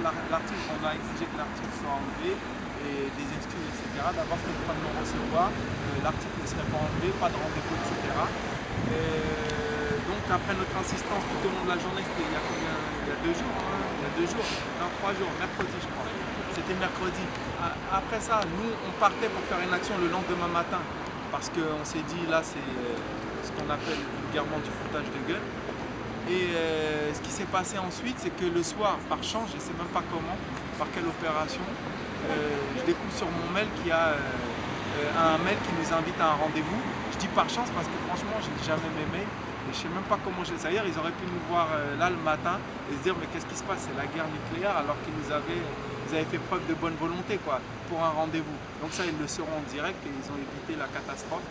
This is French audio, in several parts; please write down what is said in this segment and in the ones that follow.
l'article, on a exigé que l'article soit enlevé et des excuses, etc. D'abord, c'était pour pas de non-recevoir, l'article ne serait pas enlevé, pas de rendez-vous, etc. Donc après notre insistance tout au long de la journée, c'était il y a combien? Il y a 2 jours, hein, il y a 2 jours, non 3 jours, mercredi je crois. C'était mercredi. Après ça, nous on partait pour faire une action le lendemain matin parce qu'on s'est dit là c'est ce qu'on appelle vulgairement du foutage de gueule. Et ce qui s'est passé ensuite, c'est que le soir, par chance, je ne sais même pas comment, par quelle opération, je découvre sur mon mail qu'il y a un mail qui nous invite à un rendez-vous. Je dis par chance parce que franchement, je ne lis jamais mes mails. Et je ne sais même pas comment j'ai. C'est-à-dire, ils auraient pu nous voir là le matin et se dire mais qu'est-ce qui se passe? C'est la guerre nucléaire alors ils avaient fait preuve de bonne volonté quoi, pour un rendez-vous. Donc ça, ils le sauront en direct et ils ont évité la catastrophe.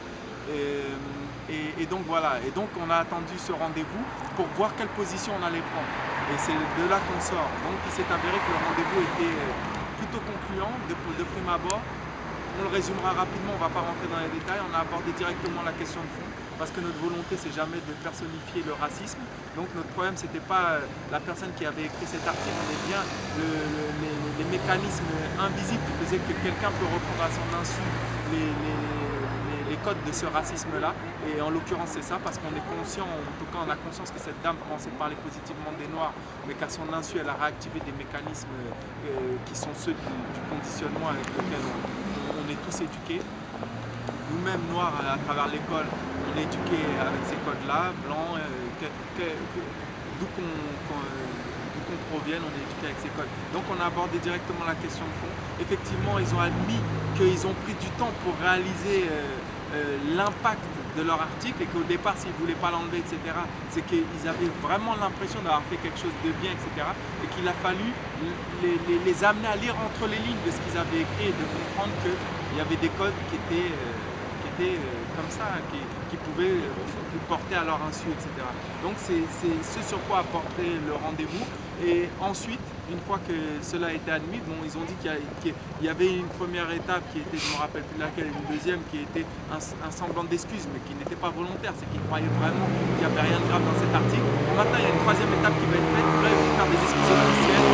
Et donc voilà, et donc on a attendu ce rendez-vous pour voir quelle position on allait prendre. Et c'est de là qu'on sort. Donc il s'est avéré que le rendez-vous était plutôt concluant de prime abord. On le résumera rapidement, on ne va pas rentrer dans les détails. On a abordé directement la question de fond parce que notre volonté, c'est jamais de personnifier le racisme. Donc notre problème, ce n'était pas la personne qui avait écrit cet article, mais bien les mécanismes invisibles qui faisaient que quelqu'un peut reprendre à son insu les codes de ce racisme-là. Et en l'occurrence, c'est ça, parce qu'on est conscient, en tout cas on a conscience que cette dame pensait parler positivement des Noirs, mais qu'à son insu, elle a réactivé des mécanismes qui sont ceux du conditionnement avec lequel on est tous éduqués. Nous-mêmes, Noirs, à travers l'école, on est éduqués avec ces codes-là, blancs, d'où qu'on provienne, on est éduqué avec ces codes. Donc on a abordé directement la question de fond. Effectivement, ils ont admis qu'ils ont pris du temps pour réaliser l'impact de leur article et qu'au départ, s'ils ne voulaient pas l'enlever, etc., c'est qu'ils avaient vraiment l'impression d'avoir fait quelque chose de bien, etc., et qu'il a fallu les amener à lire entre les lignes de ce qu'ils avaient écrit et de comprendre qu'il y avait des codes qui étaient comme ça, qui pouvaient porter à leur insu, etc. Donc c'est ce sur quoi a porté le rendez-vous. Et ensuite, une fois que cela a été admis, bon, ils ont dit qu'il y avait une première étape qui était, je ne me rappelle plus laquelle, une deuxième qui était un semblant d'excuse, mais qui n'était pas volontaire, c'est qu'ils croyaient vraiment qu'il n'y avait rien de grave dans cet article. Maintenant, il y a une troisième étape qui va être faite, où là, ils vont faire des excuses officielles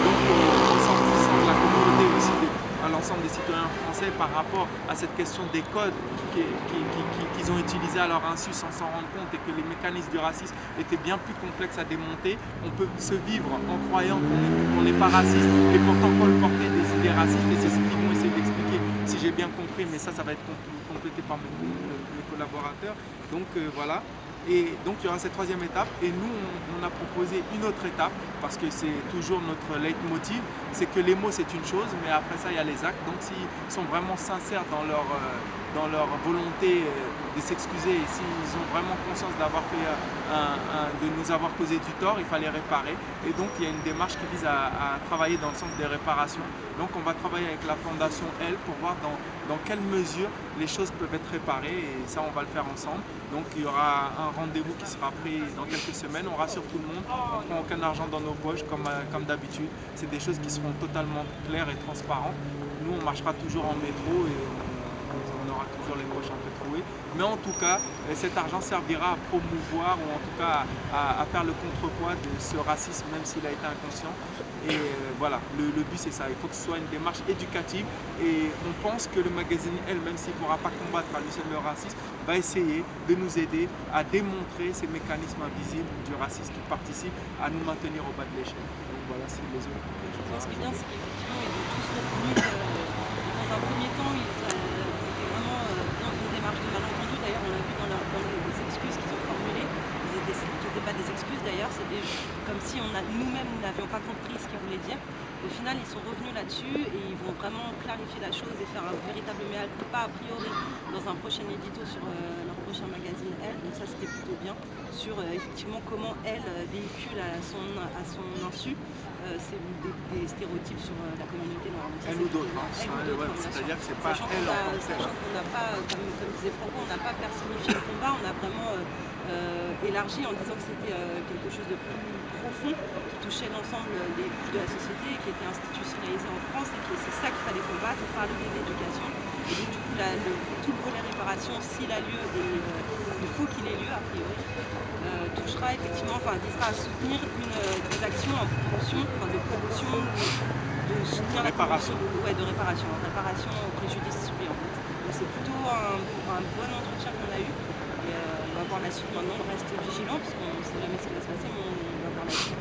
aux ressortissants de la communauté aussi, à l'ensemble des citoyens français par rapport à cette question des codes qu'ils ont utilisés à leur insu sans s'en rendre compte et que les mécanismes du racisme étaient bien plus complexes à démonter. On peut se vivre en croyant qu'on n'est pas raciste et pourtant colporter des idées racistes, et c'est ce qu'ils vont essayer d'expliquer si j'ai bien compris, mais ça va être complété par mes collaborateurs. Donc voilà. Et donc il y aura cette troisième étape et nous on a proposé une autre étape parce que c'est toujours notre leitmotiv, c'est que les mots c'est une chose mais après ça il y a les actes. Donc s'ils sont vraiment sincères dans leur volonté de s'excuser et s'ils ont vraiment conscience d'avoir fait de nous avoir causé du tort, il fallait réparer. Et donc il y a une démarche qui vise à travailler dans le sens des réparations. Donc on va travailler avec la fondation Elle pour voir dans quelle mesure les choses peuvent être réparées et ça on va le faire ensemble. Donc il y aura un rendez-vous qui sera pris dans quelques semaines, on rassure tout le monde, on ne prend aucun argent dans nos poches comme d'habitude, c'est des choses qui seront totalement claires et transparentes. Nous on marchera toujours en métro et on aura toujours les poches un peu trouées. Mais en tout cas, cet argent servira à promouvoir ou en tout cas à faire le contrepoids de ce racisme, même s'il a été inconscient. Et voilà, le but c'est ça, il faut que ce soit une démarche éducative et on pense que le magazine Elle, même s'il ne pourra pas combattre à lui seul le racisme, va essayer de nous aider à démontrer ces mécanismes invisibles du racisme qui participent à nous maintenir au bas de l'échelle. Donc voilà, si les autres ont quelque chose Non, à ce qui est bien, rajouter. c'est qu'effectivement, ils ont tous reconnu que, dans un premier temps, ils étaient vraiment dans une démarche de malentendu. D'ailleurs, on l'a vu dans les excuses qu'ils ont formulées. Qui n'étaient pas des excuses d'ailleurs, c'était comme si nous-mêmes n'avions pas compris ce qu'ils voulaient dire. Au final, ils sont revenus là-dessus et ils vont vraiment clarifier la chose et faire un véritable mea culpa a priori dans un prochain édito sur leur prochain magazine Elle. Donc ça, c'était plutôt bien sur effectivement comment Elle véhicule à son insu des stéréotypes sur la communauté noire. Donc ça, Elle c'est ou plutôt d'autres, bien. hein. Elle ou d'autres, bien sûr. C'est-à-dire que c'est pas elle en tant que telle. Sachant qu'on n'a pas, comme disait Franco, on n'a pas personnifié le combat, on a vraiment élargi en disant que c'était quelque chose de plus profond qui touchait l'ensemble des couches de la société et qui était institutionnalisé en France et que c'est ça qu'il fallait combattre par le biais de l'éducation. Et donc du coup, tout le volet réparation, s'il a lieu, et il faut qu'il ait lieu a priori, touchera effectivement, visera à soutenir des actions en promotion, promotion ou de soutenir la Réparation. promotion, ouais, de réparation au préjudice subi en fait. Donc c'est plutôt un bon entretien qu'on a eu et on va voir la suite maintenant, on reste vigilant parce qu'on ne sait jamais ce qui va se passer, mais on va voir la suite.